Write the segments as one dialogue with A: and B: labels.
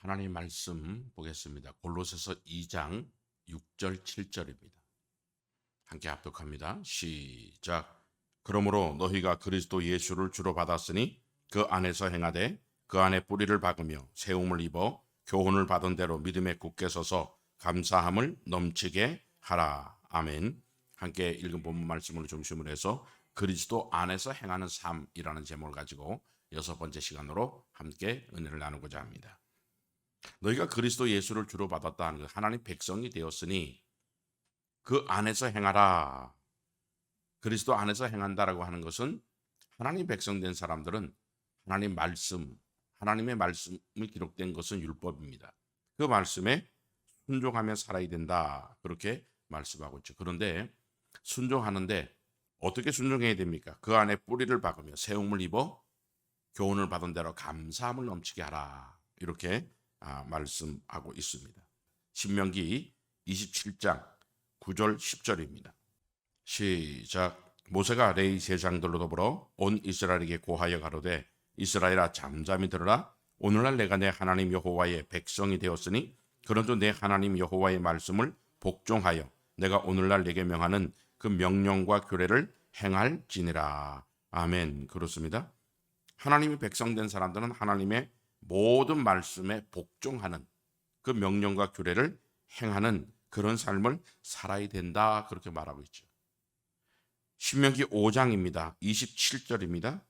A: 하나님 말씀 보겠습니다. 골로새서 2장 6절 7절입니다. 함께 합독합니다. 시작. 그러므로 너희가 그리스도 예수를 주로 받았으니 그 안에서 행하되 그 안에 뿌리를 박으며 세움을 입어 교훈을 받은 대로 믿음에 굳게 서서 감사함을 넘치게 하라. 아멘. 함께 읽은 본문 말씀을 중심으로 해서 그리스도 안에서 행하는 삶이라는 제목을 가지고 6번째 시간으로 함께 은혜를 나누고자 합니다. 너희가 그리스도 예수를 주로 받았다 하는 것, 하나님 백성이 되었으니 그 안에서 행하라. 그리스도 안에서 행한다라고 하는 것은 하나님 백성 된 사람들은 하나님 말씀, 하나님의 말씀이 기록된 것은 율법입니다. 그 말씀에 순종하며 살아야 된다. 그렇게 말씀하고 있죠. 그런데 순종하는데 어떻게 순종해야 됩니까? 그 안에 뿌리를 박으며 세움을 입어 교훈을 받은 대로 감사함을 넘치게 하라. 이렇게 말씀하고 있습니다. 신명기 27장 9절 10절입니다. 시작. 모세가 레위 제장들로 더불어 온 이스라엘에게 고하여 가로되 이스라엘아 잠잠히 들으라. 오늘날 내가 내 하나님 여호와의 백성이 되었으니 그런즉 내 하나님 여호와의 말씀을 복종하여 내가 오늘날 내게 명하는 그 명령과 규례를 행할지니라. 아멘. 그렇습니다. 하나님이 백성된 사람들은 하나님의 모든 말씀에 복종하는 그 명령과 규례를 행하는 그런 삶을 살아야 된다. 그렇게 말하고 있죠. 신명기 5장입니다. 27절입니다.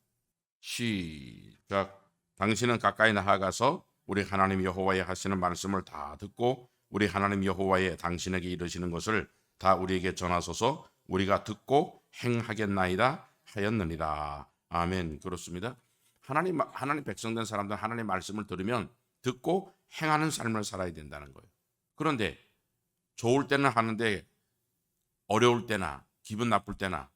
A: 시작. 당신은 가까이 나아가서 우리 하나님 여호와의 하시는 말씀을 다 듣고 우리 하나님 여호와의 당신에게 이르시는 것을 다 우리에게 전하소서. 우리가 듣고 행하겠나이다 하였느니라. 아멘. 그렇습니다. 하나님 백성된 사람들은 하나님 말씀을 들으면 듣고 행하는 삶을 살아야 된다는 거예요. 그런데 좋을 때는 하는데 어려울 때나 기분 나쁠 때나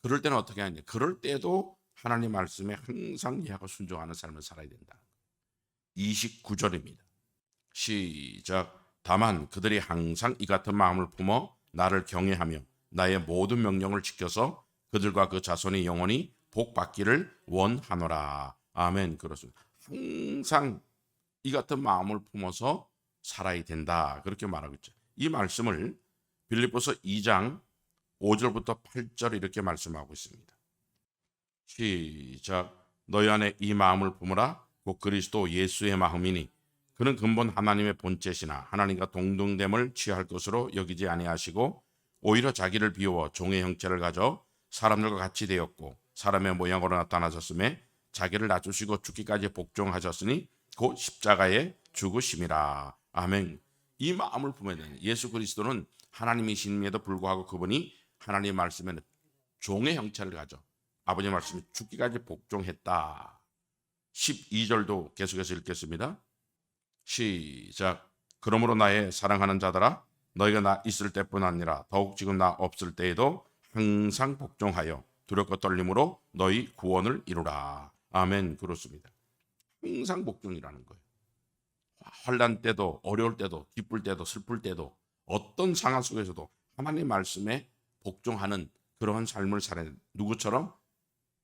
A: 그럴 때는 어떻게 하냐? 그럴 때도 하나님 말씀에 항상 이해하고 순종하는 삶을 살아야 된다. 29절입니다. 시작. 다만 그들이 항상 이 같은 마음을 품어 나를 경외하며 나의 모든 명령을 지켜서 그들과 그 자손이 영원히 복 받기를 원하노라. 아멘. 그렇습니다. 항상 이 같은 마음을 품어서 살아야 된다. 그렇게 말하고 있죠. 이 말씀을 빌립보서 2장 5절부터 8절 이렇게 말씀하고 있습니다. 시작. 너희 안에 이 마음을 품으라. 곧 그리스도 예수의 마음이니 그는 근본 하나님의 본체시나 하나님과 동등됨을 취할 것으로 여기지 아니하시고 오히려 자기를 비워 종의 형체를 가져 사람들과 같이 되었고 사람의 모양으로 나타나셨음에 자기를 낮추시고 죽기까지 복종하셨으니 곧 십자가에 죽으심이라. 아멘. 이 마음을 품어야 되는 예수 그리스도는 하나님이심에도 불구하고 그분이 하나님 말씀에는 종의 형체를 가져 아버지 말씀에 죽기까지 복종했다. 12절도 계속해서 읽겠습니다. 시작. 그러므로 나의 사랑하는 자들아 너희가 나 있을 때뿐 아니라 더욱 지금 나 없을 때에도 항상 복종하여 두렵고 떨림으로 너희 구원을 이루라. 아멘. 그렇습니다. 항상 복종이라는 거예요. 환난 때도 어려울 때도 기쁠 때도 슬플 때도 어떤 상황 속에서도 하나님 말씀에 복종하는 그러한 삶을 살아야 돼요. 누구처럼?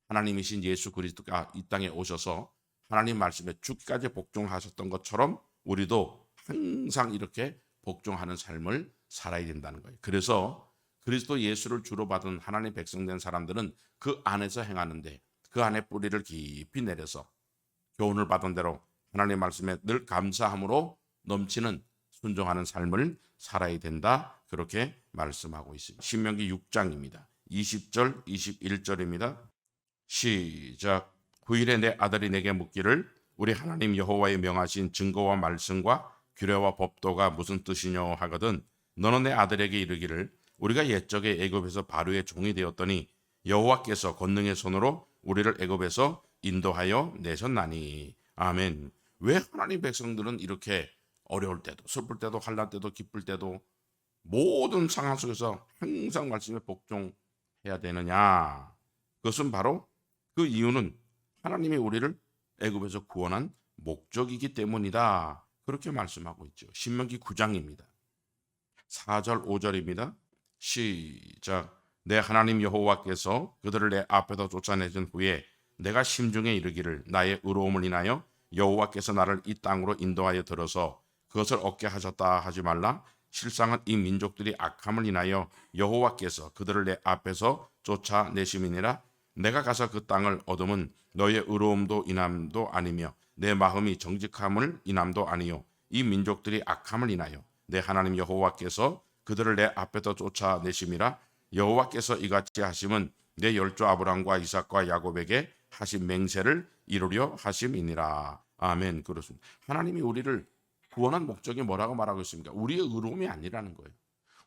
A: 하나님이신 예수 그리스도가 이 땅에 오셔서 하나님 말씀에 죽기까지 복종하셨던 것처럼 우리도 항상 이렇게 복종하는 삶을 살아야 된다는 거예요. 그래서 그리스도 예수를 주로 받은 하나님 백성된 사람들은 그 안에서 행하는데 그 안에 뿌리를 깊이 내려서 교훈을 받은 대로 하나님 말씀에 늘 감사함으로 넘치는 순종하는 삶을 살아야 된다. 그렇게 말씀하고 있습니다. 신명기 6장입니다. 20절 21절입니다. 시작. 후일에 내 아들이 내게 묻기를 우리 하나님 여호와의 명하신 증거와 말씀과 규례와 법도가 무슨 뜻이뇨 하거든 너는 내 아들에게 이르기를 우리가 옛적에 애굽에서 바로의 종이 되었더니 여호와께서 권능의 손으로 우리를 애굽에서 인도하여 내셨나니. 아멘. 왜 하나님 백성들은 이렇게 어려울 때도 슬플 때도 환난 때도 기쁠 때도 모든 상황 속에서 항상 말씀에 복종해야 되느냐? 그것은 바로 그 이유는 하나님이 우리를 애굽에서 구원한 목적이기 때문이다. 그렇게 말씀하고 있죠. 신명기 9장입니다. 4절 5절입니다. 시작. 내 하나님 여호와께서 그들을 내 앞에서 쫓아내신 후에 내가 심중에 이르기를 나의 의로움을 인하여 여호와께서 나를 이 땅으로 인도하여 들어서 그것을 얻게 하셨다 하지 말라. 실상은 이 민족들이 악함을 인하여 여호와께서 그들을 내 앞에서 쫓아내심이니라. 내가 가서 그 땅을 얻음은 너의 의로움도 인함도 아니며 내 마음이 정직함을 인함도 아니요 이 민족들이 악함을 인하여 내 하나님 여호와께서 그들을 내 앞에서 쫓아내심이라. 여호와께서 이같이 하심은 내 열조 아브람과 이삭과 야곱에게 하신 맹세를 이루려 하심이니라. 아멘. 그렇습니다. 하나님이 우리를 구원한 목적이 뭐라고 말하고 있습니까? 우리의 의로움이 아니라는 거예요.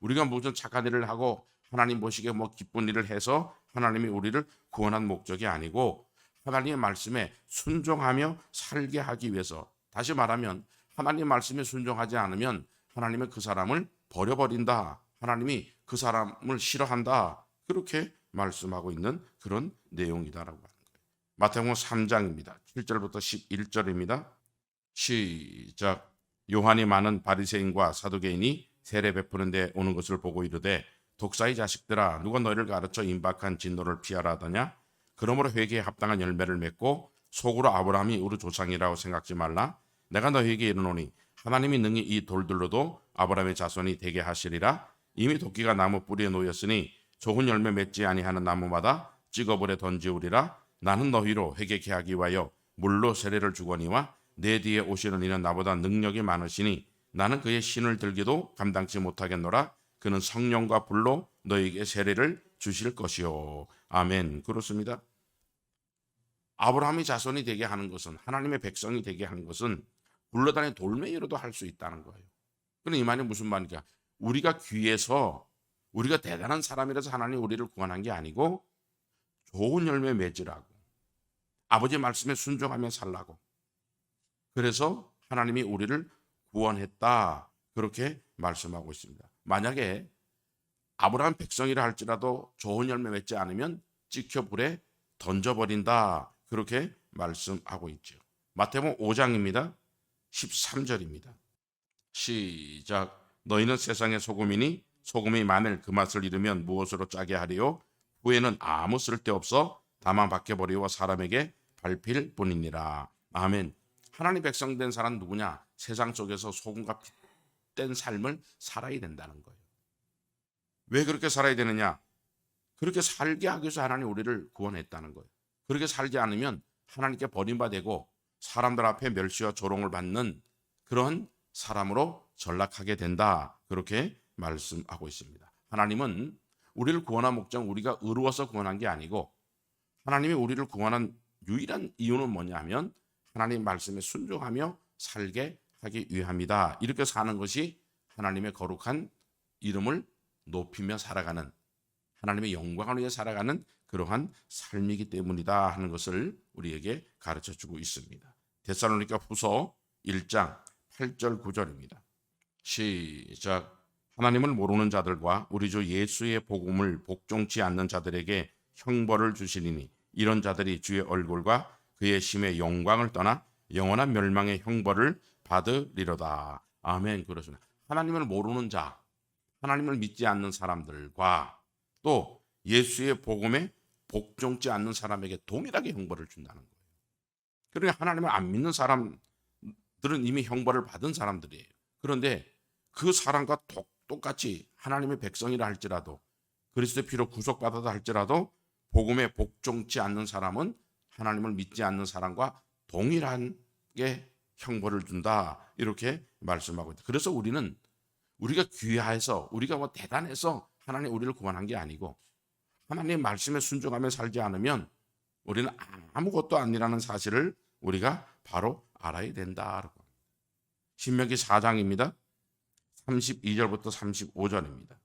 A: 우리가 무슨 착한 일을 하고 하나님 보시기에 기쁜 일을 해서 하나님이 우리를 구원한 목적이 아니고 하나님의 말씀에 순종하며 살게 하기 위해서, 다시 말하면 하나님 말씀에 순종하지 않으면 하나님은 그 사람을 버려버린다. 하나님이 그 사람을 싫어한다. 그렇게 말씀하고 있는 그런 내용이다라고 하는 거예요. 마태복음 3장입니다. 7절부터 11절입니다. 시작. 요한이 많은 바리새인과 사두개인이 세례 베푸는 데 오는 것을 보고 이르되 독사의 자식들아 누가 너희를 가르쳐 임박한 진노를 피하라 하더냐. 그러므로 회개에 합당한 열매를 맺고 속으로 아브라함이 우리 조상이라고 생각지 말라. 내가 너희에게 이르노니 하나님이 능히 이 돌들로도 아브라함의 자손이 되게 하시리라. 이미 도끼가 나무 뿌리에 놓였으니 좋은 열매 맺지 아니하는 나무마다 찍어불에 던지우리라. 나는 너희로 회개케 하기 위하여 물로 세례를 주거니와 내 뒤에 오시는 이는 나보다 능력이 많으시니 나는 그의 신을 들기도 감당치 못하겠노라. 그는 성령과 불로 너희에게 세례를 주실 것이요. 아멘. 그렇습니다. 아브라함의 자손이 되게 하는 것은, 하나님의 백성이 되게 하는 것은 굴러다니는 돌멩이로도 할 수 있다는 거예요. 그럼 이 말이 무슨 말이냐? 우리가 귀해서 우리가 대단한 사람이라서 하나님이 우리를 구원한 게 아니고 좋은 열매 맺으라고, 아버지 말씀에 순종하며 살라고, 그래서 하나님이 우리를 구원했다. 그렇게 말씀하고 있습니다. 만약에 아브라함 백성이라 할지라도 좋은 열매 맺지 않으면 찍혀 불에 던져버린다. 그렇게 말씀하고 있죠. 마태복음 5장입니다. 13절입니다. 시작. 너희는 세상의 소금이니 소금이 만일 그 맛을 잃으면 무엇으로 짜게 하리요? 후에는 아무 쓸데없어 다만 밖에 버리고 사람에게 밟힐 뿐이니라. 아멘. 하나님 백성 된 사람은 누구냐? 세상 속에서 소금과 핏된 삶을 살아야 된다는 거예요. 왜 그렇게 살아야 되느냐? 그렇게 살게 하기 위해서 하나님 우리를 구원했다는 거예요. 그렇게 살지 않으면 하나님께 버림받고 사람들 앞에 멸시와 조롱을 받는 그런 사람으로 전락하게 된다. 그렇게 말씀하고 있습니다. 하나님은 우리를 구원한 목적은 우리가 의로워서 구원한 게 아니고, 하나님이 우리를 구원한 유일한 이유는 뭐냐면 하나님 말씀에 순종하며 살게 하기 위함이다. 이렇게 사는 것이 하나님의 거룩한 이름을 높이며 살아가는, 하나님의 영광을 위해 살아가는 그러한 삶이기 때문이다 하는 것을 우리에게 가르쳐주고 있습니다. 데살로니가 후서 1장 8절 9절입니다. 시작. 하나님을 모르는 자들과 우리 주 예수의 복음을 복종치 않는 자들에게 형벌을 주시리니 이런 자들이 주의 얼굴과 그의 심의 영광을 떠나 영원한 멸망의 형벌을 받으리로다. 아멘. 그렇습니다. 하나님을 모르는 자, 하나님을 믿지 않는 사람들과 또 예수의 복음에 복종치 않는 사람에게 동일하게 형벌을 준다는 거예요. 그러니까 하나님을 안 믿는 사람들은 이미 형벌을 받은 사람들이에요. 그런데 그 사람과 똑같이 하나님의 백성이라 할지라도, 그리스도의 피로 구속받았다 할지라도 복음에 복종치 않는 사람은 하나님을 믿지 않는 사람과 동일하게 형벌을 준다. 이렇게 말씀하고 있다. 그래서 우리가 귀해서, 우리가 대단해서 하나님 우리를 구원한 게 아니고, 하나님의 말씀에 순종하며 살지 않으면 우리는 아무것도 아니라는 사실을 우리가 바로 알아야 된다. 신명기 4장입니다. 32절부터 35절입니다.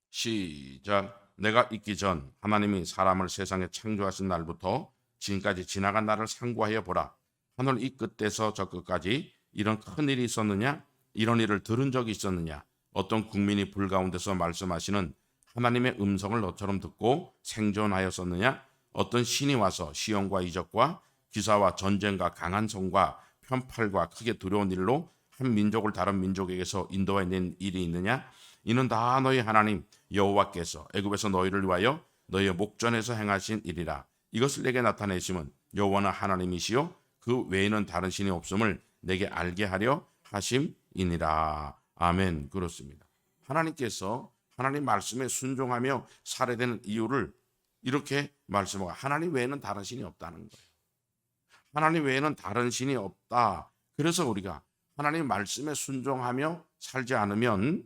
A: 시작. 내가 있기 전 하나님이 사람을 세상에 창조하신 날부터 지금까지 지나간 날을 상고하여 보라. 하늘 이 끝에서 저 끝까지 이런 큰 일이 있었느냐? 이런 일을 들은 적이 있었느냐? 어떤 국민이 불 가운데서 말씀하시는 하나님의 음성을 너처럼 듣고 생존하였었느냐? 어떤 신이 와서 시험과 이적과 기사와 전쟁과 강한 성과 편팔과 크게 두려운 일로 한 민족을 다른 민족에게서 인도해낸 일이 있느냐? 이는 다 너희 하나님 여호와께서 애굽에서 너희를 위하여 너희의 목전에서 행하신 일이라. 이것을 내게 나타내심은 여호와는 하나님이시요 그 외에는 다른 신이 없음을 내게 알게 하려 하심이니라. 아멘. 그렇습니다. 하나님께서 하나님 말씀에 순종하며 살아야 되는 이유를 이렇게 말씀하고, 하나님 외에는 다른 신이 없다는 거예요. 하나님 외에는 다른 신이 없다. 그래서 우리가 하나님 말씀에 순종하며 살지 않으면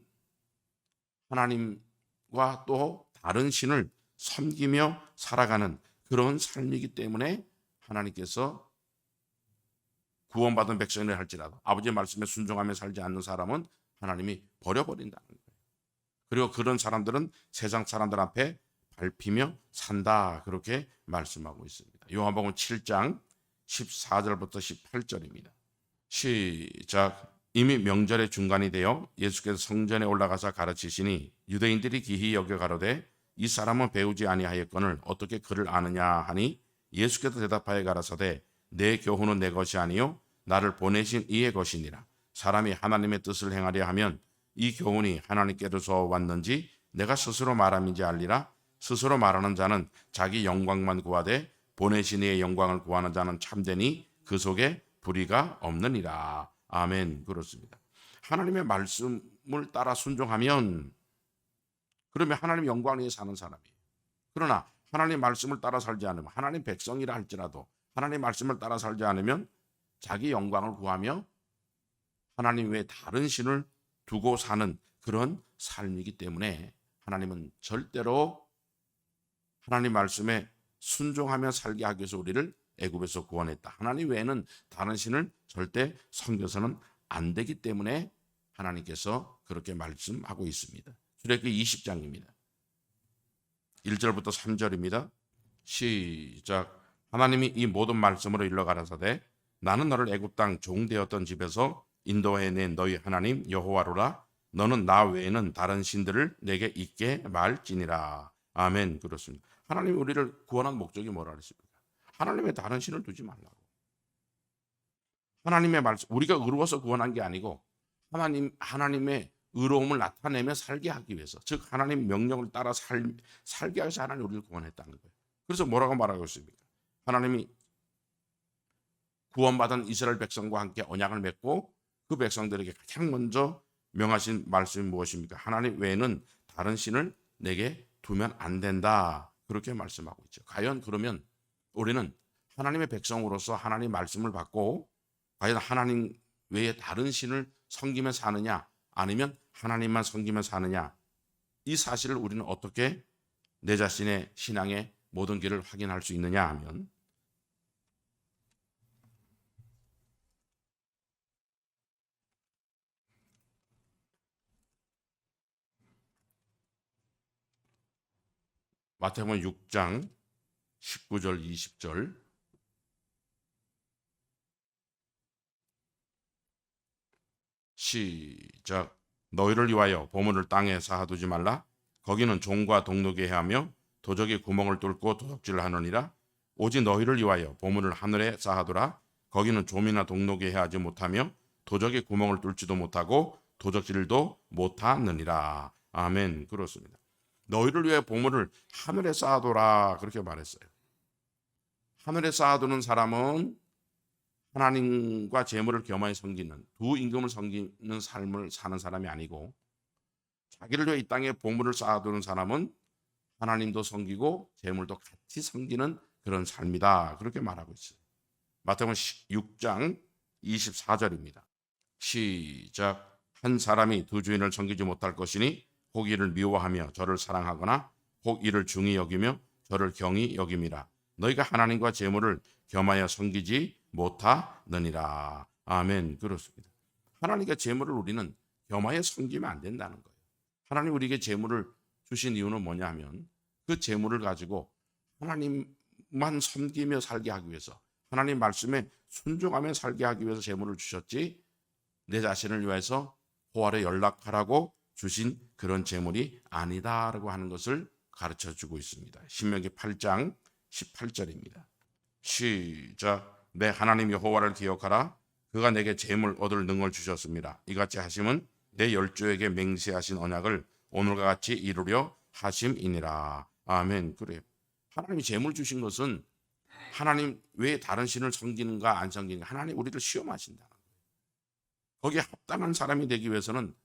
A: 하나님과 또 다른 신을 섬기며 살아가는 그런 삶이기 때문에 하나님께서 구원받은 백성이라 할지라도 아버지의 말씀에 순종하며 살지 않는 사람은 하나님이 버려버린다는 거예요. 그리고 그런 사람들은 세상 사람들 앞에 밟히며 산다. 그렇게 말씀하고 있습니다. 요한복음 7장 14절부터 18절입니다. 시작. 이미 명절의 중간이 되어 예수께서 성전에 올라가서 가르치시니 유대인들이 기히 여겨 가로되 이 사람은 배우지 아니하였거늘 어떻게 그를 아느냐 하니 예수께서 대답하여 가라사대 내 교훈은 내 것이 아니요 나를 보내신 이의 것이니라. 사람이 하나님의 뜻을 행하려 하면 이 교훈이 하나님께로서 왔는지 내가 스스로 말함인지 알리라. 스스로 말하는 자는 자기 영광만 구하되 보내신 이의 영광을 구하는 자는 참되니 그 속에 불의가 없느니라. 아멘. 그렇습니다. 하나님의 말씀을 따라 순종하면 그러면 하나님 영광 위에 사는 사람이에요. 그러나 하나님 말씀을 따라 살지 않으면, 하나님 백성이라 할지라도 하나님 말씀을 따라 살지 않으면 자기 영광을 구하며 하나님 외에 다른 신을 두고 사는 그런 삶이기 때문에 하나님은 절대로 하나님 말씀에 순종하며 살게 하기 위해서 우리를 애굽에서 구원했다. 하나님 외에는 다른 신을 절대 섬겨서는 안 되기 때문에 하나님께서 그렇게 말씀하고 있습니다. 출애굽기 20장입니다. 1절부터 3절입니다. 시작. 하나님이 이 모든 말씀으로 일러 가라사대 나는 너를 애굽 땅 종되었던 집에서 인도해낸 너희 하나님 여호와로라. 너는 나 외에는 다른 신들을 내게 있게 말지니라. 아멘. 그렇습니다. 하나님이 우리를 구원한 목적이 뭐라 그랬습니까? 하나님의 다른 신을 두지 말라고. 하나님의 말씀, 우리가 의로워서 구원한 게 아니고 하나님의 의로움을 나타내며 살게 하기 위해서, 즉 하나님 명령을 따라 살게 하기 위해서 하나님 우리를 구원했다는 거예요. 그래서 뭐라고 말하고 있습니까? 하나님이 구원받은 이스라엘 백성과 함께 언약을 맺고 그 백성들에게 가장 먼저 명하신 말씀이 무엇입니까? 하나님 외에는 다른 신을 내게 두면 안 된다. 그렇게 말씀하고 있죠. 과연 그러면 우리는 하나님의 백성으로서 하나님 말씀을 받고 과연 하나님 외에 다른 신을 섬기며 사느냐 아니면 하나님만 섬기며 사느냐, 이 사실을 우리는 어떻게 내 자신의 신앙의 모든 길을 확인할 수 있느냐 하면 마태복음 6장 19절 20절 시작. 너희를 위하여 보물을 땅에 쌓아두지 말라. 거기는 종과 동록이 해하며 도적이 구멍을 뚫고 도둑질을 하느니라. 오직 너희를 위하여 보물을 하늘에 쌓아두라. 거기는 좀이나 동록이 해하지 못하며 도적이 구멍을 뚫지도 못하고 도적질도 못하느니라. 아멘. 그렇습니다. 너희를 위해 보물을 하늘에 쌓아두라 그렇게 말했어요. 하늘에 쌓아두는 사람은 하나님과 재물을 겸하여 섬기는, 두 임금을 섬기는 삶을 사는 사람이 아니고, 자기를 위해 이 땅에 보물을 쌓아두는 사람은 하나님도 섬기고 재물도 같이 섬기는 그런 삶이다. 그렇게 말하고 있어요. 마태복음 6장 24절입니다. 시작. 한 사람이 두 주인을 섬기지 못할 것이니 혹 이를 미워하며 저를 사랑하거나 혹 이를 중히 여기며 저를 경히 여김이라. 너희가 하나님과 재물을 겸하여 섬기지 못하느니라. 아멘. 그렇습니다. 하나님과 재물을 우리는 겸하여 섬기면 안 된다는 거예요. 하나님 우리에게 재물을 주신 이유는 뭐냐 하면 그 재물을 가지고 하나님만 섬기며 살게 하기 위해서, 하나님 말씀에 순종하며 살게 하기 위해서 재물을 주셨지, 내 자신을 위해서 호화를 연락하라고 주신 그런 재물이 아니다라고 하는 것을 가르쳐주고 있습니다. 신명기 8장 18절입니다. 시작. 내 하나님 여호와를 기억하라. 그가 내게 재물 얻을 능을 주셨습니다. 이같이 하심은 내 열조에게 맹세하신 언약을 오늘과 같이 이루려 하심이니라. 아멘. 그래요. 하나님이 재물 주신 것은 하나님 왜 다른 신을 섬기는가 안 섬기는가, 하나님 우리를 시험하신다. 거기에 합당한 사람이 되기 위해서는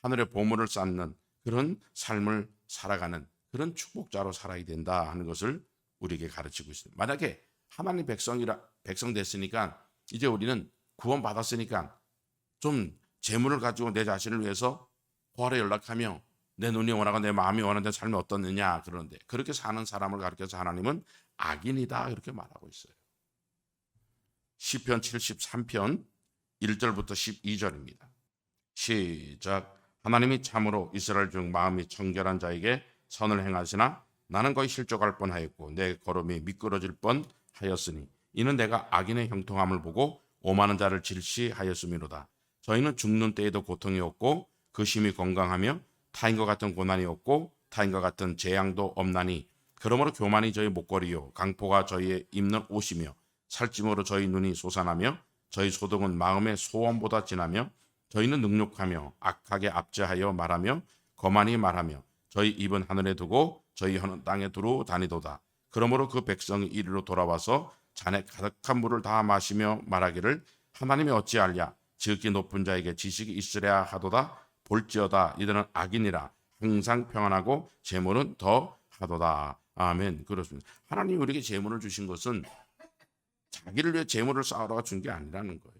A: 하늘의 보물을 쌓는 그런 삶을 살아가는 그런 축복자로 살아야 된다 하는 것을 우리에게 가르치고 있습니다. 만약에 하나님 백성 됐으니까 이제 우리는 구원 받았으니까 좀 재물을 가지고 내 자신을 위해서 고아래 연락하며 내 눈이 원하고 내 마음이 원하는 삶이 어떻느냐, 그러는데 그렇게 사는 사람을 가르쳐서 하나님은 악인이다 이렇게 말하고 있어요. 시편 73편 1절부터 12절입니다. 시작. 하나님이 참으로 이스라엘 중 마음이 청결한 자에게 선을 행하시나 나는 거의 실족할 뻔하였고 내 걸음이 미끄러질 뻔하였으니 이는 내가 악인의 형통함을 보고 오만한 자를 질시하였음이로다. 저희는 죽는 때에도 고통이 없고 그 심히 건강하며 타인과 같은 고난이 없고 타인과 같은 재앙도 없나니 그러므로 교만이 저희 목걸이요 강포가 저희의 입는 옷이며 살찜으로 저희 눈이 솟아나며 저희 소득은 마음의 소원보다 진하며 저희는 능욕하며 악하게 압제하여 말하며 거만히 말하며 저희 입은 하늘에 두고 저희 혀는 땅에 두루 다니도다. 그러므로 그 백성이 이리로 돌아와서 잔에 가득한 물을 다 마시며 말하기를 하나님이 어찌하랴 지극히 높은 자에게 지식이 있으랴 하도다. 볼지어다 이들은 악인이라 항상 평안하고 재물은 더 하도다. 아멘. 그렇습니다. 하나님이 우리에게 재물을 주신 것은 자기를 위해 재물을 쌓으러 준 게 아니라는 거예요.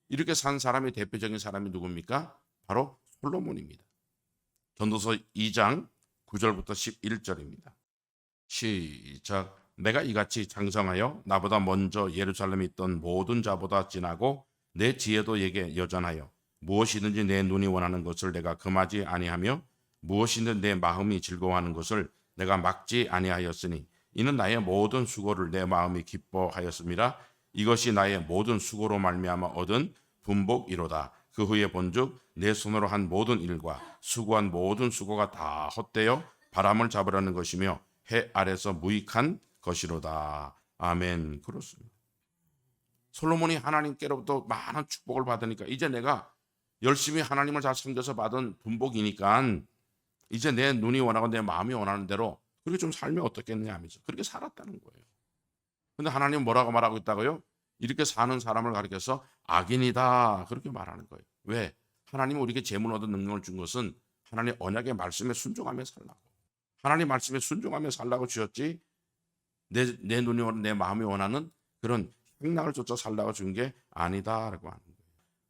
A: 이렇게 산 사람의 대표적인 사람이 누굽니까? 바로 솔로몬입니다. 전도서 2장 9절부터 11절입니다. 시작. 내가 이같이 장성하여 나보다 먼저 예루살렘에 있던 모든 자보다 진하고 내 지혜도 에게 여전하여 무엇이든지 내 눈이 원하는 것을 내가 금하지 아니하며 무엇이든 내 마음이 즐거워하는 것을 내가 막지 아니하였으니 이는 나의 모든 수고를 내 마음이 기뻐하였습니다. 이것이 나의 모든 수고로 말미암아 얻은 분복이로다. 그 후에 본즉 내 손으로 한 모든 일과 수고한 모든 수고가 다 헛되어 바람을 잡으려는 것이며 해 아래서 무익한 것이로다. 아멘. 그렇습니다. 솔로몬이 하나님께로부터 많은 축복을 받으니까 이제 내가 열심히 하나님을 잘 섬겨서 받은 분복이니까 이제 내 눈이 원하고 내 마음이 원하는 대로 그렇게 좀 살면 어떻겠냐 하면서 그렇게 살았다는 거예요. 근데 하나님 뭐라고 말하고 있다고요? 이렇게 사는 사람을 가리켜서 악인이다 그렇게 말하는 거예요. 왜? 하나님이 우리에게 재물 얻은 능력을 준 것은 하나님 언약의 말씀에 순종하며 살라고, 하나님 말씀에 순종하며 살라고 주셨지 내 눈이 원하는 내 마음이 원하는 그런 행락을 쫓아 살라고 준 게 아니다라고 하는 거예요.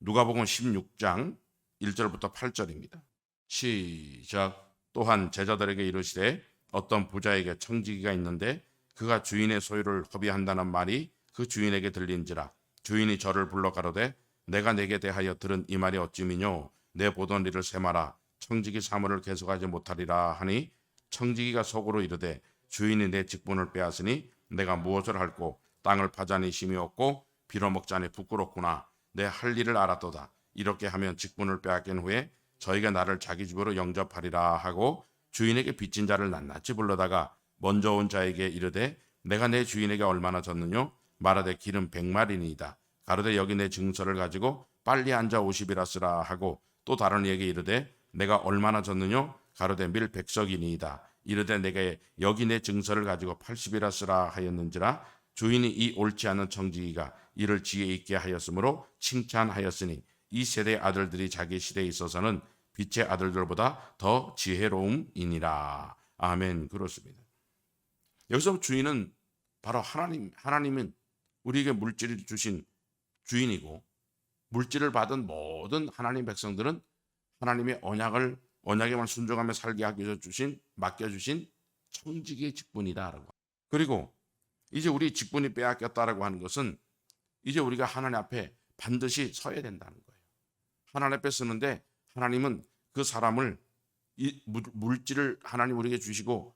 A: 누가복음 16장 1절부터 8절입니다. 시작. 또한 제자들에게 이르시되 어떤 부자에게 청지기가 있는데 그가 주인의 소유를 허비한다는 말이 그 주인에게 들린지라. 주인이 저를 불러 가로되 내가 내게 대하여 들은 이 말이 어찌미뇨? 내 보던 일을 세마라. 청지기 사물을 계속하지 못하리라 하니 청지기가 속으로 이르되 주인이 내 직분을 빼앗으니 내가 무엇을 할꼬? 땅을 파자니 심이 없고 빌어먹자니 부끄럽구나. 내 할 일을 알았도다. 이렇게 하면 직분을 빼앗긴 후에 저희가 나를 자기 집으로 영접하리라 하고 주인에게 빚진 자를 낱낱이 불러다가 먼저 온 자에게 이르되 내가 내 주인에게 얼마나 졌느뇨? 말하되 기름 100마리니이다. 가로되 여기 내 증서를 가지고 빨리 앉아 50이라 쓰라 하고 또 다른 이에게 이르되 내가 얼마나 졌느뇨? 가로되 밀 100석이니이다. 이르되 내게 여기 내 증서를 가지고 80이라 쓰라 하였는지라. 주인이 이 옳지 않은 청지기가 이를 지혜 있게 하였으므로 칭찬하였으니 이 세대의 아들들이 자기 시대에 있어서는 빛의 아들들보다 더 지혜로움이니라. 아멘. 그렇습니다. 여기서 주인은 바로 하나님은 우리에게 물질을 주신 주인이고 물질을 받은 모든 하나님 백성들은 하나님의 언약에만 순종하며 살게 하기 위해서 맡겨주신 청지기의 직분이다라고. 그리고 이제 우리 직분이 빼앗겼다라고 하는 것은 이제 우리가 하나님 앞에 반드시 서야 된다는 거예요. 하나님 앞에 서는데 하나님은 그 사람을 이 물질을 하나님 우리에게 주시고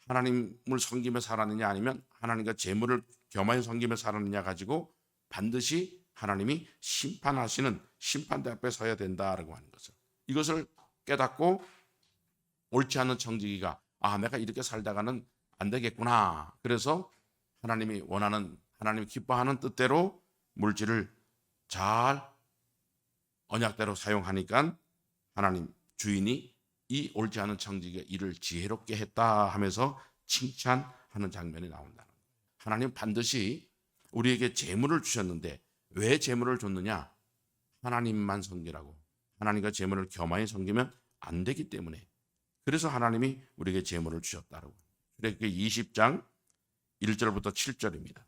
A: 하나님을 섬기며 살았느냐 아니면 하나님과 재물을 겸하여 섬기며 살았느냐 가지고 반드시 하나님이 심판하시는 심판대 앞에 서야 된다라고 하는 것을, 이것을 깨닫고 옳지 않은 청지기가 내가 이렇게 살다가는 안 되겠구나. 그래서 하나님이 원하는, 하나님이 기뻐하는 뜻대로 물질을 잘 언약대로 사용하니까 하나님 주인이 이 옳지 않은 청지기가 이를 지혜롭게 했다 하면서 칭찬하는 장면이 나온다는 거예요. 하나님 반드시 우리에게 재물을 주셨는데 왜 재물을 줬느냐? 하나님만 섬기라고. 하나님과 재물을 겸하여 섬기면 안 되기 때문에. 그래서 하나님이 우리에게 재물을 주셨다고. 출애굽기 20장 1절부터 7절입니다.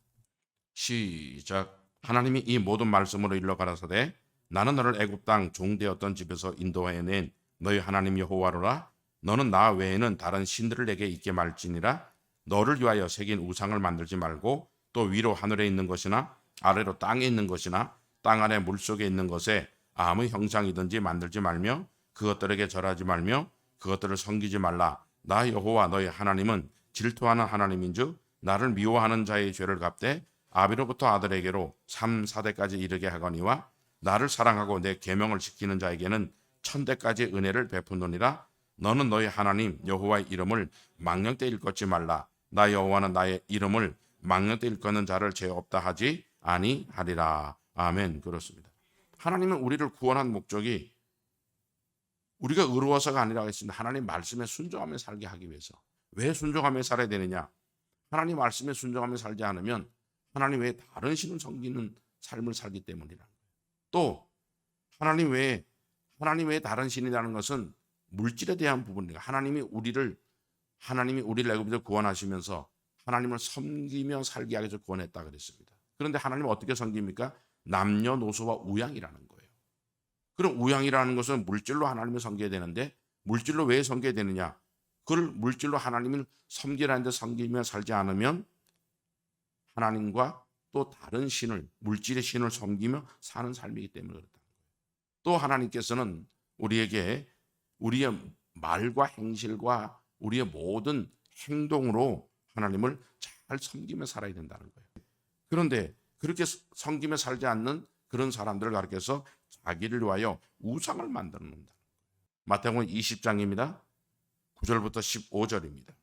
A: 시작. 하나님이 이 모든 말씀으로 일러 가라사대 나는 너를 애굽 땅 종되었던 집에서 인도하여 낸 너희 하나님 여호와로라. 너는 나 외에는 다른 신들을 내게 있게 말지니라. 너를 위하여 새긴 우상을 만들지 말고 또 위로 하늘에 있는 것이나 아래로 땅에 있는 것이나 땅 아래 물속에 있는 것에 아무 형상이든지 만들지 말며 그것들에게 절하지 말며 그것들을 섬기지 말라. 나 여호와 너희 하나님은 질투하는 하나님인즉 나를 미워하는 자의 죄를 갚되 아비로부터 아들에게로 3, 4대까지 이르게 하거니와 나를 사랑하고 내 계명을 지키는 자에게는 1000대까지 은혜를 베푸노니라. 너는 너희 하나님 여호와의 이름을 망령 때 일컫지 말라. 나 여호와는 나의 이름을 망령 때 일컫는 자를 죄 없다 하지 아니하리라. 아멘. 그렇습니다. 하나님은 우리를 구원한 목적이 우리가 의로워서가 아니라 했습니다. 하나님 말씀에 순종하며 살게 하기 위해서. 왜 순종하며 살아야 되느냐? 하나님 말씀에 순종하며 살지 않으면 하나님 외에 다른 신을 섬기는 삶을 살기 때문이라. 또 하나님 외에 다른 신이라는 것은 물질에 대한 부분입니다. 하나님이 우리를 애굽에서 구원하시면서 하나님을 섬기며 살게 하기 위해서 구원했다 그랬습니다. 그런데 하나님은 어떻게 섬깁니까? 남녀노소와 우양이라는 거예요. 그럼 우양이라는 것은 물질로 하나님을 섬겨야 되는데 물질로 왜 섬겨야 되느냐? 그걸 물질로 하나님을 섬기라는데 섬기며 살지 않으면 하나님과 또 다른 신을, 물질의 신을 섬기며 사는 삶이기 때문에 그렇다는 거예요. 또 하나님께서는 우리에게 우리의 말과 행실과 우리의 모든 행동으로 하나님을 잘 섬기며 살아야 된다는 거예요. 그런데 그렇게 섬기며 살지 않는 그런 사람들을 가르쳐서 자기를 위하여 우상을 만들어 놓는다. 마태복음 20장입니다. 9절부터 15절입니다.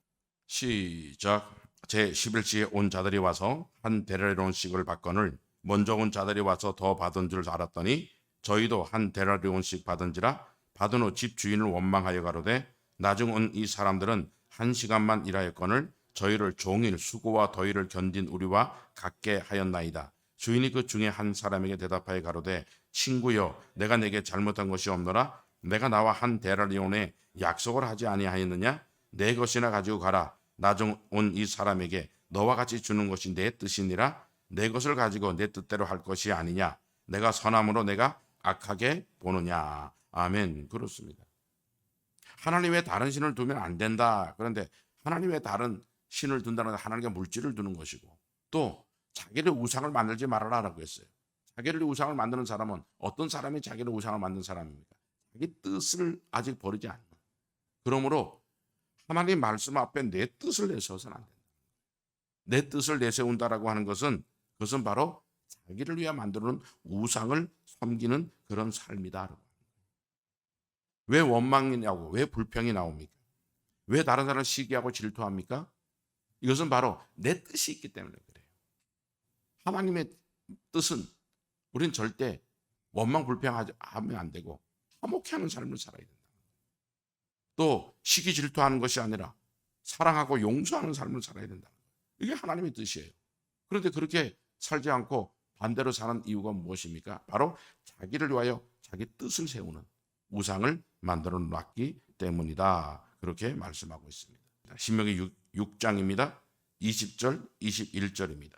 A: 시작. 제11시에 온 자들이 와서 한 데나리온씩을 받거늘 먼저 온 자들이 와서 더 받은 줄 알았더니 저희도 한 데나리온씩 받은지라. 받은 후 집 주인을 원망하여 가로되 나중 온 이 사람들은 1시간만 일하였거늘 저희를 종일 수고와 더위를 견딘 우리와 같게 하였나이다. 주인이 그 중에 한 사람에게 대답하여 가로되 친구여 내가 내게 잘못한 것이 없노라. 내가 나와 한 데나리온에 약속을 하지 아니하였느냐? 내 것이나 가지고 가라. 나중 온 이 사람에게 너와 같이 주는 것이 내 뜻이니라. 내 것을 가지고 내 뜻대로 할 것이 아니냐? 내가 선함으로 내가 악하게 보느냐? 아멘. 그렇습니다. 하나님 외에 다른 신을 두면 안 된다. 그런데 하나님 외에 다른 신을 둔다는 건 하나님께 물질을 두는 것이고 또 자기를 우상을 만들지 말아라라고 했어요. 자기를 우상을 만드는 사람은 어떤 사람이 자기를 우상을 만든 사람입니까? 자기 뜻을 아직 버리지 않는. 그러므로 하나님 말씀 앞에 내 뜻을 내세워서는 안 된다. 내 뜻을 내세운다라고 하는 것은 그것은 바로 자기를 위해 만드는 우상을 섬기는 그런 삶이다. 왜 원망이냐고, 왜 불평이 나옵니까? 왜 다른 사람을 시기하고 질투합니까? 이것은 바로 내 뜻이 있기 때문에 그래요. 하나님의 뜻은 우리는 절대 원망 불평하면 안 되고 화목해하는 삶을 살아야 된다. 또 시기 질투하는 것이 아니라 사랑하고 용서하는 삶을 살아야 된다. 이게 하나님의 뜻이에요. 그런데 그렇게 살지 않고 반대로 사는 이유가 무엇입니까? 바로 자기를 위하여 자기 뜻을 세우는 우상을 만들어 놨기 때문이다. 그렇게 말씀하고 있습니다. 신명기 6장입니다. 20절, 21절입니다.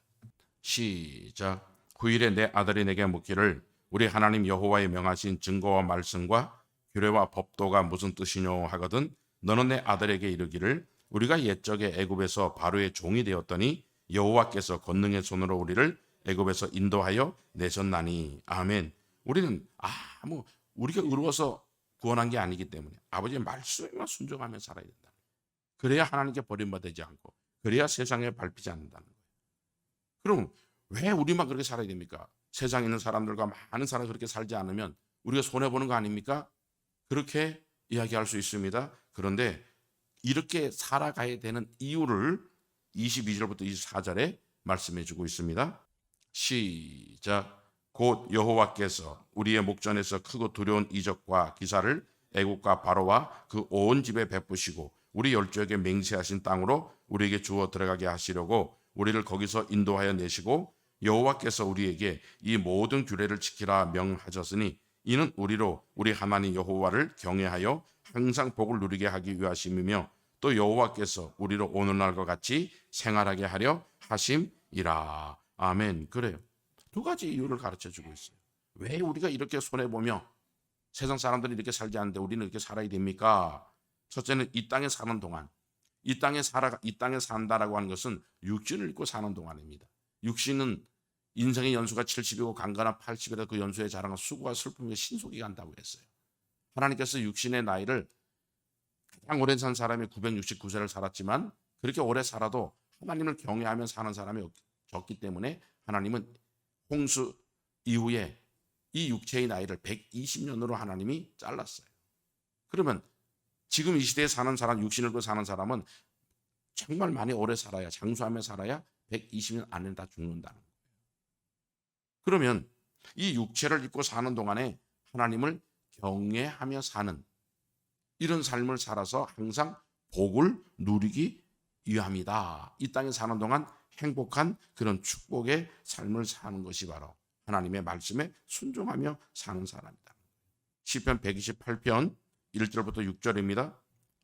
A: 시작. 후일에 내 아들이 내게 묻기를 우리 하나님 여호와의 명하신 증거와 말씀과 규례와 법도가 무슨 뜻이뇨 하거든 너는 내 아들에게 이르기를 우리가 옛적에 애굽에서 바로의 종이 되었더니 여호와께서 권능의 손으로 우리를 애굽에서 인도하여 내셨나니. 아멘. 우리는 우리가 의로워서 구원한 게 아니기 때문에 아버지의 말씀에만 순종하며 살아야 된다. 그래야 하나님께 버림받지 않고 그래야 세상에 밟히지 않는다는 거예요. 그럼 왜 우리만 그렇게 살아야 됩니까? 세상에 있는 사람들과 많은 사람이 그렇게 살지 않으면 우리가 손해보는 거 아닙니까? 그렇게 이야기할 수 있습니다. 그런데 이렇게 살아가야 되는 이유를 22절부터 24절에 말씀해 주고 있습니다. 시작. 곧 여호와께서 우리의 목전에서 크고 두려운 이적과 기사를 애국과 바로와 그 온 집에 베푸시고 우리 열조에게 맹세하신 땅으로 우리에게 주어 들어가게 하시려고 우리를 거기서 인도하여 내시고 여호와께서 우리에게 이 모든 규례를 지키라 명하셨으니 이는 우리로 우리 하나님 여호와를 경외하여 항상 복을 누리게 하기 위하심이며 또 여호와께서 우리로 오늘날과 같이 생활하게 하려 하심이라. 아멘. 그래요. 두 가지 이유를 가르쳐 주고 있어요. 왜 우리가 이렇게 손해보며 세상 사람들이 이렇게 살지 않는데 우리는 이렇게 살아야 됩니까? 첫째는 이 땅에 사는 동안, 이 땅에 산다라고 하는 것은 육신을 입고 사는 동안입니다. 육신은 인생의 연수가 70이고 강건한 80이라 그 연수에 자랑한 수고와 슬픔의 신속이 간다고 했어요. 하나님께서 육신의 나이를 가장 오래 산 사람이 969세를 살았지만 그렇게 오래 살아도 하나님을 경외하며 사는 사람이 적기 때문에 하나님은 홍수 이후에 이 육체의 나이를 120년으로 하나님이 잘랐어요. 그러면 지금 이 시대에 사는 사람, 육신을 입고 사는 사람은 정말 많이 오래 살아야, 장수하며 살아야 120년 안에 다 죽는다는 거예요. 그러면 이 육체를 입고 사는 동안에 하나님을 경외하며 사는 이런 삶을 살아서 항상 복을 누리기 위함이다. 이 땅에 사는 동안 행복한 그런 축복의 삶을 사는 것이 바로 하나님의 말씀에 순종하며 사는 사람이다. 시편 128편 1절부터 6절입니다.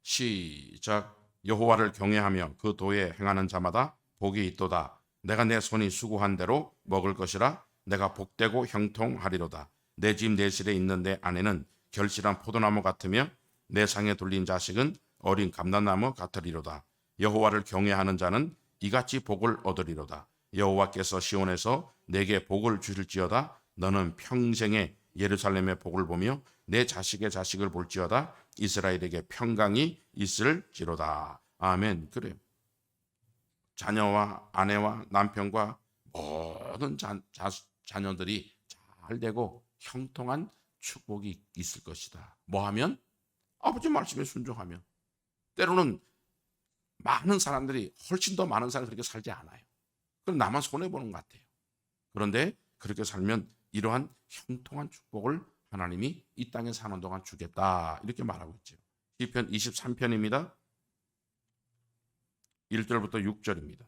A: 시작. 여호와를 경외하며 그 도에 행하는 자마다 복이 있도다. 내가 내 손이 수고한 대로 먹을 것이라. 내가 복되고 형통하리로다. 내 집 내실에 있는 내 아내는 결실한 포도나무 같으며 내 상에 둘린 자식은 어린 감람나무 같으리로다. 여호와를 경외하는 자는 이같이 복을 얻으리로다. 여호와께서 시온에서 내게 복을 주실지어다. 너는 평생에 예루살렘의 복을 보며 내 자식의 자식을 볼지어다. 이스라엘에게 평강이 있을지로다. 아멘. 그래요. 자녀와 아내와 남편과 모든 자녀들이 잘 되고 형통한 축복이 있을 것이다. 뭐 하면? 아버지 말씀에 순종하면. 때로는 많은 사람들이, 훨씬 더 많은 사람들이 그렇게 살지 않아요. 그럼 나만 손해보는 것 같아요. 그런데 그렇게 살면 이러한 형통한 축복을 하나님이 이 땅에 사는 동안 주겠다. 이렇게 말하고 있죠. 시편 23편입니다. 1절부터 6절입니다.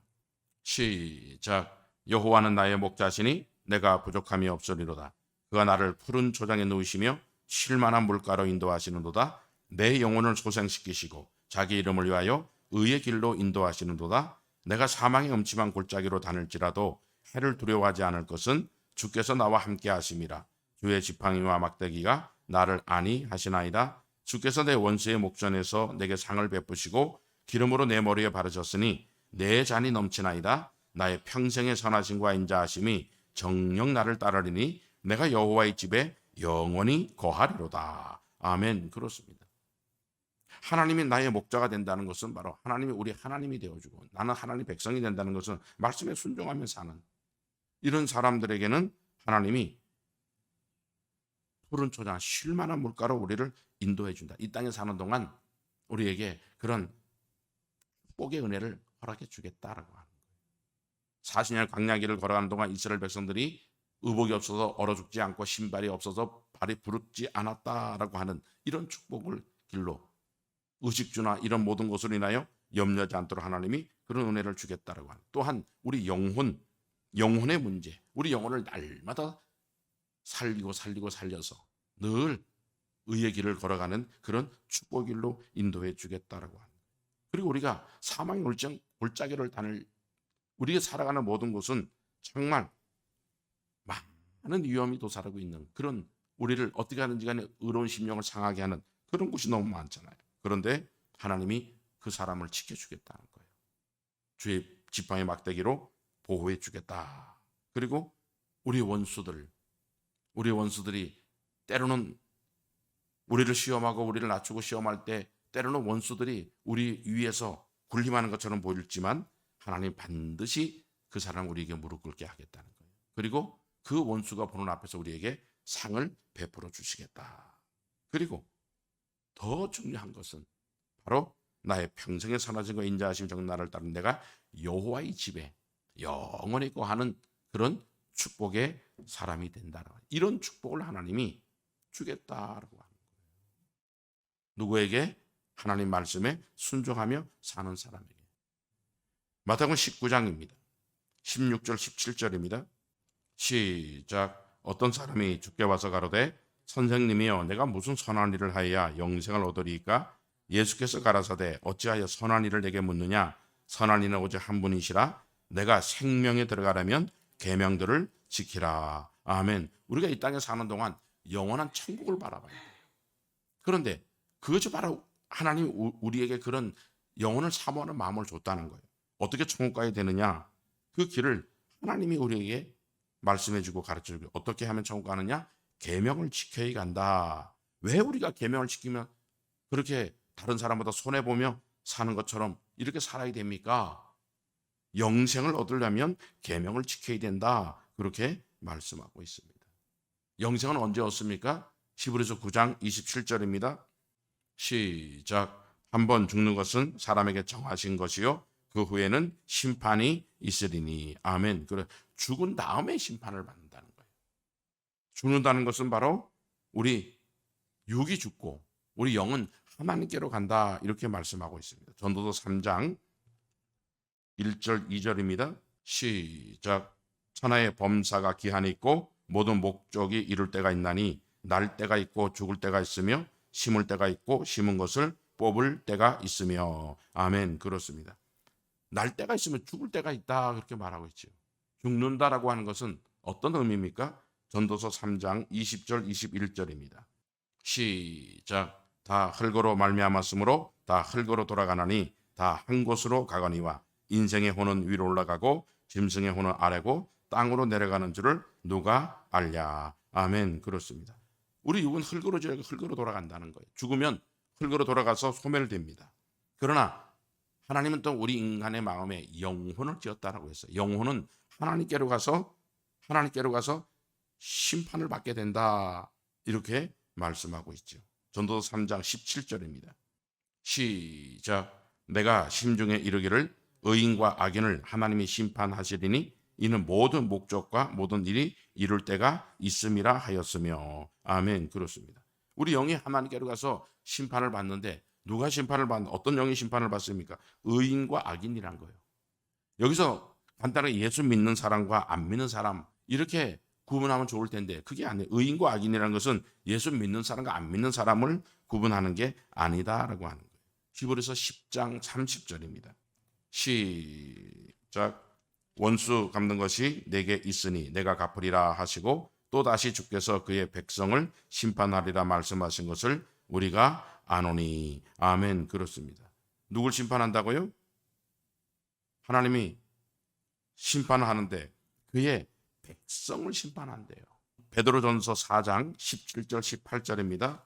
A: 시작. 여호와는 나의 목자시니 내가 부족함이 없으리로다. 그가 나를 푸른 초장에 누우시며 쉴만한 물가로 인도하시는도다. 내 영혼을 소생시키시고 자기 이름을 위하여 의의 길로 인도하시는도다. 내가 사망의 음침한 골짜기로 다닐지라도 해를 두려워하지 않을 것은 주께서 나와 함께 하심이라. 주의 지팡이와 막대기가 나를 안위하시나이다. 주께서 내 원수의 목전에서 내게 상을 베푸시고 기름으로 내 머리에 바르셨으니 내 잔이 넘치나이다. 나의 평생의 선하심과 인자하심이 정녕 나를 따르리니 내가 여호와의 집에 영원히 거하리로다. 아멘. 그렇습니다. 하나님이 나의 목자가 된다는 것은 바로 하나님이 우리 하나님이 되어주고 나는 하나님 백성이 된다는 것은 말씀에 순종하며 사는 이런 사람들에게는 하나님이 푸른 초장, 쉴만한 물가로 우리를 인도해 준다. 이 땅에 사는 동안 우리에게 그런 복의 은혜를 허락해 주겠다라고 하는 거예요. 40년 광야길을 걸어가는 동안 이스라엘 백성들이 의복이 없어서 얼어 죽지 않고 신발이 없어서 발이 부르지 않았다라고 하는 이런 축복을 길로 의식주나 이런 모든 것으로 인하여 염려하지 않도록 하나님이 그런 은혜를 주겠다라고 하는. 또한 우리 영혼의 문제, 우리 영혼을 날마다 살리고 살려서 늘 의의 길을 걸어가는 그런 축복의 길로 인도해 주겠다라고 하는. 그리고 우리가 사망의 골짜기를 다닐 우리가 살아가는 모든 곳은 정말 많은 위험이 도사하고 있는 그런 우리를 어떻게 하는지 간에 의로운 심령을 상하게 하는 그런 곳이 너무 많잖아요. 그런데 하나님이 그 사람을 지켜주겠다는 거예요. 주의 지팡이 막대기로 보호해 주겠다. 그리고 우리 원수들이 때로는 우리를 시험하고 우리를 낮추고 시험할 때 때로는 원수들이 우리 위에서 군림하는 것처럼 보일지만 하나님 반드시 그 사람 우리에게 무릎 꿇게 하겠다는 거예요. 그리고 그 원수가 보는 앞에서 우리에게 상을 베풀어 주시겠다. 그리고 더 중요한 것은 바로 나의 평생의 선하심과 인자하심 정말 나를 따른 내가 여호와의 집에 영원히 거하는 그런 축복의 사람이 된다. 이런 축복을 하나님이 주겠다라고 하는 거예요. 누구에게? 하나님 말씀에 순종하며 사는 사람에게. 마태복음 19장입니다. 16절 17절입니다. 시작. 어떤 사람이 주께 와서 가로되 선생님이여 내가 무슨 선한 일을 하여야 영생을 얻으리이까? 예수께서 가라사대 어찌하여 선한 일을 내게 묻느냐? 선한 이는 오직 한 분이시라. 내가 생명에 들어가려면 계명들을 지키라. 아멘. 우리가 이 땅에 사는 동안 영원한 천국을 바라봐야 돼요. 그런데 그것이 바로 하나님이 우리에게 그런 영혼을 사모하는 마음을 줬다는 거예요. 어떻게 천국 가야 되느냐? 그 길을 하나님이 우리에게 말씀해주고 가르쳐주고, 어떻게 하면 천국 가느냐? 계명을 지켜야 간다. 왜 우리가 계명을 지키면 그렇게 다른 사람보다 손해보며 사는 것처럼 이렇게 살아야 됩니까? 영생을 얻으려면 계명을 지켜야 된다. 그렇게 말씀하고 있습니다. 영생은 언제 얻습니까? 히브리서 9장 27절입니다. 시작. 한번 죽는 것은 사람에게 정하신 것이요 그 후에는 심판이 있으리니. 아멘. 그래, 죽은 다음에 심판을 받는다는 거예요. 죽는다는 것은 바로 우리 육이 죽고 우리 영은 하나님께로 간다, 이렇게 말씀하고 있습니다. 전도서 3장 1절 2절입니다. 시작. 천하의 범사가 기한이 있고 모든 목적이 이룰 때가 있나니 날 때가 있고 죽을 때가 있으며 심을 때가 있고 심은 것을 뽑을 때가 있으며. 아멘. 그렇습니다. 날 때가 있으면 죽을 때가 있다, 그렇게 말하고 있죠. 죽는다라고 하는 것은 어떤 의미입니까? 전도서 3장 20절 21절입니다. 시작. 다 흙으로 말미암았으므로 다 흙으로 돌아가나니 다 한 곳으로 가거니와 인생의 혼은 위로 올라가고 짐승의 혼은 아래고 땅으로 내려가는 줄을 누가 알랴. 아멘. 그렇습니다. 우리 육은 흙으로 돌아간다는 거예요. 죽으면 흙으로 돌아가서 소멸됩니다. 그러나 하나님은 또 우리 인간의 마음에 영혼을 지었다라고 했어요. 영혼은 하나님께로 가서 심판을 받게 된다, 이렇게 말씀하고 있죠. 전도서 3장 17절입니다. 시작. 내가 심중에 이르기를 의인과 악인을 하나님이 심판하시리니 이는 모든 목적과 모든 일이 이룰 때가 있음이라 하였으며. 아멘. 그렇습니다. 우리 영이 하나님께로 가서 심판을 받는데 누가 심판을 어떤 영이 심판을 받습니까? 의인과 악인이란 거예요. 여기서 간단하게 예수 믿는 사람과 안 믿는 사람 이렇게 구분하면 좋을 텐데 그게 아니에요. 의인과 악인이라는 것은 예수 믿는 사람과 안 믿는 사람을 구분하는 게 아니다라고 하는 거예요. 히브리서 10장 30절입니다. 시작. 원수 갚는 것이 내게 있으니 내가 갚으리라 하시고 또다시 주께서 그의 백성을 심판하리라 말씀하신 것을 우리가 아노니. 아멘. 그렇습니다. 누굴 심판한다고요? 하나님이 심판을 하는데 그의 백성을 심판한대요. 베드로전서 4장 17절 18절입니다.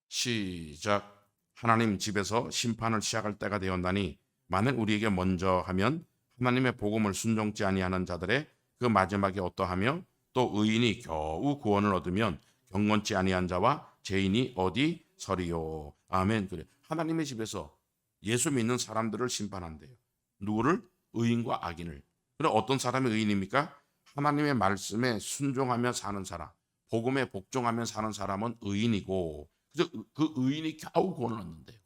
A: 시작. 하나님 집에서 심판을 시작할 때가 되었나니 만일 우리에게 먼저 하면 하나님의 복음을 순종치 아니하는 자들의 그 마지막에 어떠하며 또 의인이 겨우 구원을 얻으면 경건치 아니한 자와 죄인이 어디 서리요. 아멘. 그래. 하나님의 집에서 예수 믿는 사람들을 심판한대요. 누구를? 의인과 악인을. 그럼 어떤 사람이 의인입니까? 하나님의 말씀에 순종하며 사는 사람, 복음에 복종하며 사는 사람은 의인이고, 그래서 그 의인이 겨우 구원을 얻는데요.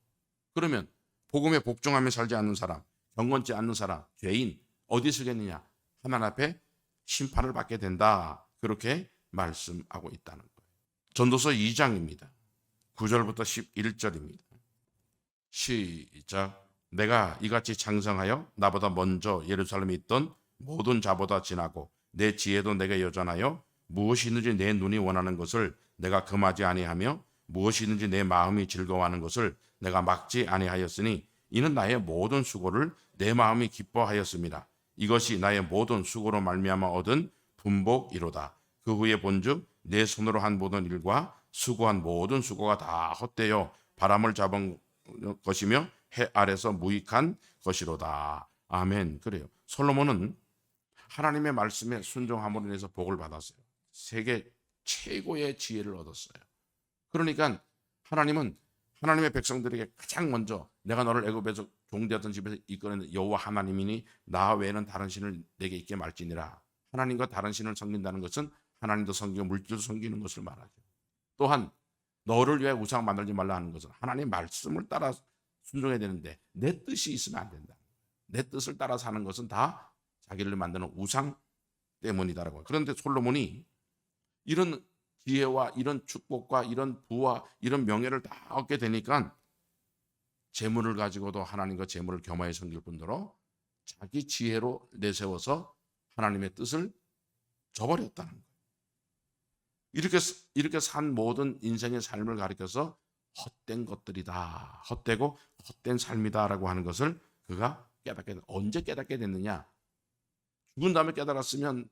A: 그러면 복음에 복종하며 살지 않는 사람, 경건치 않는 사람, 죄인 어디 서겠느냐? 하나님 앞에 심판을 받게 된다, 그렇게 말씀하고 있다는 거예요. 전도서 2장입니다. 9절부터 11절입니다. 시작. 내가 이같이 장성하여 나보다 먼저 예루살렘에 있던 모든 자보다 지나고 내 지혜도 내게 여전하여 무엇이든지 내 눈이 원하는 것을 내가 금하지 아니하며 무엇이든지 내 마음이 즐거워하는 것을 내가 막지 아니하였으니 이는 나의 모든 수고를 내 마음이 기뻐하였습니다. 이것이 나의 모든 수고로 말미암아 얻은 분복이로다. 그 후에 본즉 내 손으로 한 모든 일과 수고한 모든 수고가 다 헛되어 바람을 잡은 것이며 해 아래서 무익한 것이로다. 아멘. 그래요. 솔로몬은 하나님의 말씀에 순종함으로 인해서 복을 받았어요. 세계 최고의 지혜를 얻었어요. 그러니까 하나님은 하나님의 백성들에게 가장 먼저 내가 너를 애굽에서 종되었던 집에서 이끌어낸 여호와 하나님이니 나 외에는 다른 신을 내게 있게 말지니라. 하나님과 다른 신을 섬긴다는 것은 하나님도 섬기고 물질도 섬기는 것을 말하죠. 또한 너를 위해 우상 만들지 말라 하는 것은 하나님의 말씀을 따라 순종해야 되는데 내 뜻이 있으면 안 된다. 내 뜻을 따라 사는 것은 다 자기를 만드는 우상 때문이다라고. 그런데 솔로몬이 이런 지혜와 이런 축복과 이런 부와 이런 명예를 다 얻게 되니까 재물을 가지고도 하나님과 재물을 겸하여 섬길 뿐더러 자기 지혜로 내세워서 하나님의 뜻을 저버렸다는 거예요. 이렇게 산 모든 인생의 삶을 가리켜서 헛된 것들이다, 헛되고 헛된 삶이다라고 하는 것을 그가 언제 깨닫게 됐느냐? 죽은 다음에 깨달았으면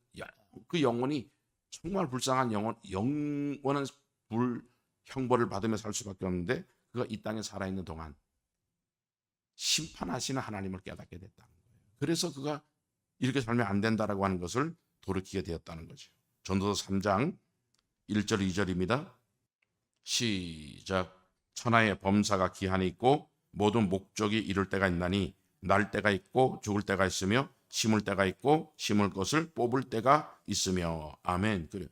A: 그 영혼이 정말 불쌍한 영원한 형벌을 받으며 살 수밖에 없는데 그가 이 땅에 살아있는 동안 심판하시는 하나님을 깨닫게 됐다는 거예요. 그래서 그가 이렇게 살면 안 된다라고 하는 것을 돌이키게 되었다는 거죠. 전도서 3장 1절 2절입니다. 시작. 천하의 범사가 기한이 있고 모든 목적이 이룰 때가 있나니 날 때가 있고 죽을 때가 있으며 심을 때가 있고 심을 것을 뽑을 때가 있으며. 아멘. 그래.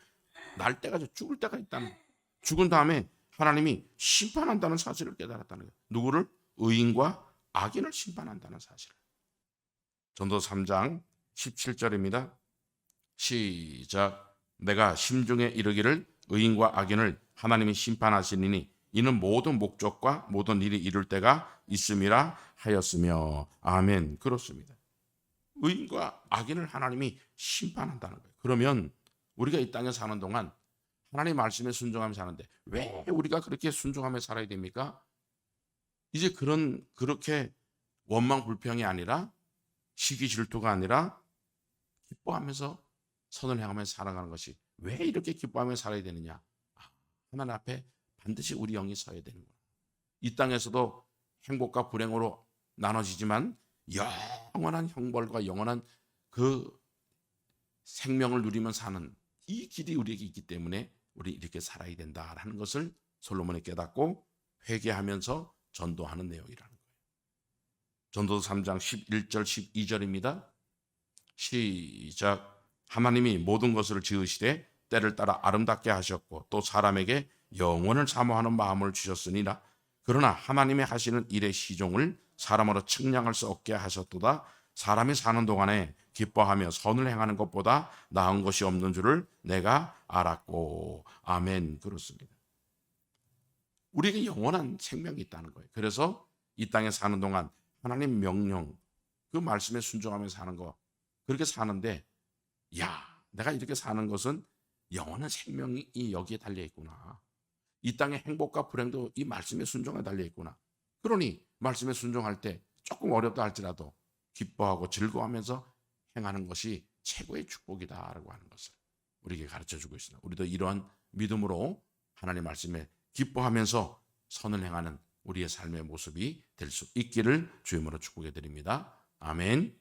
A: 날 때가 죽을 때가 있다는 거예요. 죽은 다음에 하나님이 심판한다는 사실을 깨달았다는 거예요. 누구를? 의인과 악인을 심판한다는 사실을. 전도서 3장 17절입니다. 시작. 내가 심중에 이르기를 의인과 악인을 하나님이 심판하시리니 이는 모든 목적과 모든 일이 이룰 때가 있음이라 하였으며. 아멘. 그렇습니다. 의인과 악인을 하나님이 심판한다는 거예요. 그러면 우리가 이 땅에 사는 동안 하나님 말씀에 순종하며 사는데 왜 우리가 그렇게 순종하며 살아야 됩니까? 이제 그렇게 원망 불평이 아니라 시기 질투가 아니라 기뻐하면서 선을 향하면서 살아가는 것이 왜 이렇게 기뻐하며 살아야 되느냐? 하나님 앞에 반드시 우리 영이 서야 되는 거예요. 이 땅에서도 행복과 불행으로 나눠지지만 영원한 형벌과 영원한 그 생명을 누리며 사는 이 길이 우리에게 있기 때문에 우리 이렇게 살아야 된다라는 것을 솔로몬이 깨닫고 회개하면서 전도하는 내용이라는 거예요. 전도서 3장 11절 12절입니다. 시작. 하나님이 모든 것을 지으시되 때를 따라 아름답게 하셨고 또 사람에게 영원을 사모하는 마음을 주셨으니라. 그러나 하나님의 하시는 일의 시종을 사람으로 측량할 수 없게 하셨도다. 사람이 사는 동안에 기뻐하며 선을 행하는 것보다 나은 것이 없는 줄을 내가 알았고. 아멘. 그렇습니다. 우리에게 영원한 생명이 있다는 거예요. 그래서 이 땅에 사는 동안 하나님 명령, 그 말씀에 순종하며 사는 거, 그렇게 사는데 내가 이렇게 사는 것은 영원한 생명이 여기에 달려있구나. 이 땅의 행복과 불행도 이 말씀에 순종에 달려있구나. 그러니 말씀에 순종할 때 조금 어렵다 할지라도 기뻐하고 즐거워하면서 행하는 것이 최고의 축복이다라고 하는 것을 우리에게 가르쳐주고 있습니다. 우리도 이러한 믿음으로 하나님 말씀에 기뻐하면서 선을 행하는 우리의 삶의 모습이 될 수 있기를 주님으로 축복해 드립니다. 아멘.